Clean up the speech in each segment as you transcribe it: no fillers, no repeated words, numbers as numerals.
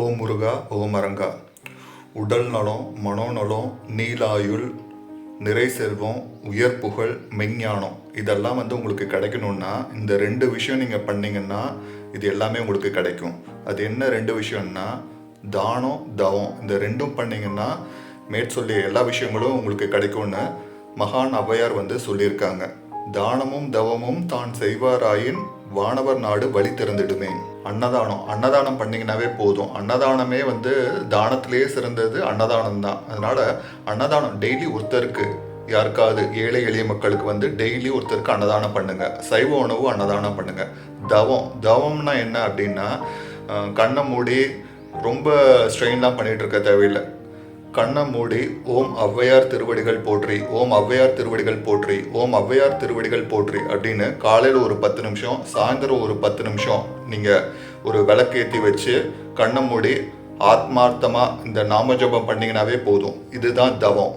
ஓம் முருகா ஓம் அரங்கா. உடல் நலம், மனோநலம், நீலாயுள், நிறை செல்வம், உயர் புகழ், மெஞ்ஞானம் இதெல்லாம் உங்களுக்கு கிடைக்கணும்னா இந்த 2 விஷயம் நீங்கள் பண்ணீங்கன்னா இது எல்லாமே உங்களுக்கு கிடைக்கும். அது என்ன 2 விஷயம்னா தானம், தவம். இந்த 2ம் பண்ணீங்கன்னா மேற்சொல்லிய எல்லா விஷயங்களும் உங்களுக்கு கிடைக்கும்னு மகான் ஔவையார் சொல்லியிருக்காங்க. தானமும் தவமும் தான் செய்வாராயின் வானவர் நாடு வழி திறந்துடுமே. அன்னதானம் பண்ணீங்கன்னாவே போதும். அன்னதானமே தானத்திலேயே சிறந்தது அன்னதானம் தான். அதனால அன்னதானம் டெய்லி ஒருத்தருக்கு, யாருக்காவது ஏழை எளிய மக்களுக்கு டெய்லி ஒருத்தருக்கு அன்னதானம் பண்ணுங்க. சைவ உணவு அன்னதானம் பண்ணுங்க. தவம்னா என்ன அப்படின்னா, கண்ணை மூடி ரொம்ப ஸ்ட்ரெயின்லாம் பண்ணிட்டு இருக்க தேவையில்லை. கண்ணை மூடி ஓம் ஔவையார் திருவடிகள் போற்றி, ஓம் ஔவையார் திருவடிகள் போற்றி, ஓம் ஔவையார் திருவடிகள் போற்றி அப்படின்னு காலையில் ஒரு 10 நிமிஷம், சாயந்தரம் ஒரு 10 நிமிஷம் நீங்கள் ஒரு விளக்கேற்றி வச்சு கண்ணை மூடி ஆத்மார்த்தமாக இந்த நாம ஜபம் பண்ணிங்கனாவே போதும். இதுதான் தவம்.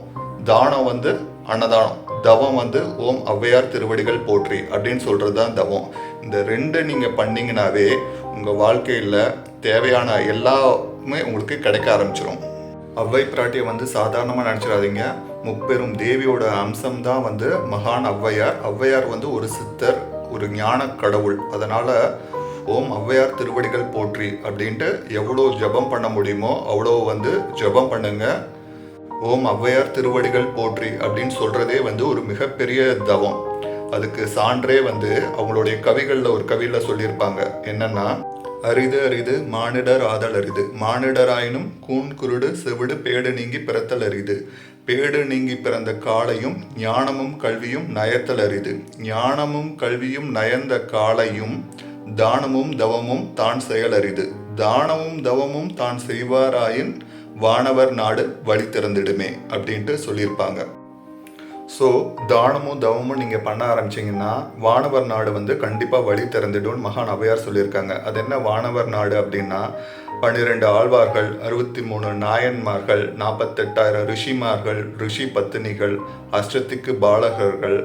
தானம் அன்னதானம், தவம் ஓம் ஔவையார் திருவடிகள் போற்றி அப்படின்னு சொல்கிறது தான் தவம். இந்த 2 நீங்கள் பண்ணிங்கனாவே உங்கள் வாழ்க்கையில் தேவையான எல்லாமே உங்களுக்கு கிடைக்க ஆரம்பிச்சிடும். ஔவை பிராட்டியை சாதாரணமாக நினச்சிடாதீங்க. முப்பெரும் தேவியோட அம்சம் தான் மகான் ஔவையார். ஔவையார் ஒரு சித்தர், ஒரு ஞான கடவுள். அதனால் ஓம் ஔவையார் திருவடிகள் போற்றி அப்படின்ட்டு எவ்வளோ ஜபம் பண்ண முடியுமோ அவ்வளோ ஜபம் பண்ணுங்க. ஓம் ஔவையார் திருவடிகள் போற்றி அப்படின்னு சொல்கிறதே ஒரு மிகப்பெரிய தவம். அதுக்கு சான்றே அவங்களுடைய கவிகளில் ஒரு கவியில் சொல்லியிருப்பாங்க. என்னன்னா, அரிது அரிது மானிடர் ஆதல் அரிது, மானிடராயினும் கூன் குருடு செவிடு பேடு நீங்கி பிறத்தல் அரிது, பேடு நீங்கி பிறந்த காளையும் ஞானமும் கல்வியும் நயத்தல் அரிது, ஞானமும் கல்வியும் நயந்த காளையும் தானமும் தவமும் தான் செயல் அரிது, தானமும் தவமும் தான் செய்வாராயின் வானவர் நாடு வழி திறந்திடுமே அப்படின்ட்டு சொல்லியிருப்பாங்க. ஸோ தானமும் தவமும் நீங்கள் பண்ண ஆரம்பிச்சிங்கன்னா வானவர் நாடு கண்டிப்பாக வழி திறந்துடும் மகான் ஔவையார் சொல்லியிருக்காங்க. அது என்ன வானவர் நாடு அப்படின்னா, 12 ஆழ்வார்கள், 63 நாயன்மார்கள், 48,000 ரிஷிமார்கள், ரிஷி பத்தினிகள், அஷ்டத்திக்கு பாலகர்கள்,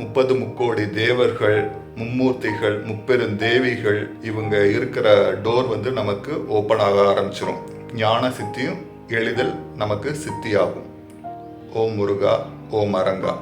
30 முக்கோடி தேவர்கள், மும்மூர்த்திகள், முப்பெருந்தேவிகள், இவங்க இருக்கிற டோர் நமக்கு ஓப்பன் ஆக ஆரம்பிச்சிடும். ஞான சித்தியும் எளிதில் நமக்கு சித்தியாகும். ஓம் முருகா ஓம் அரங்கா.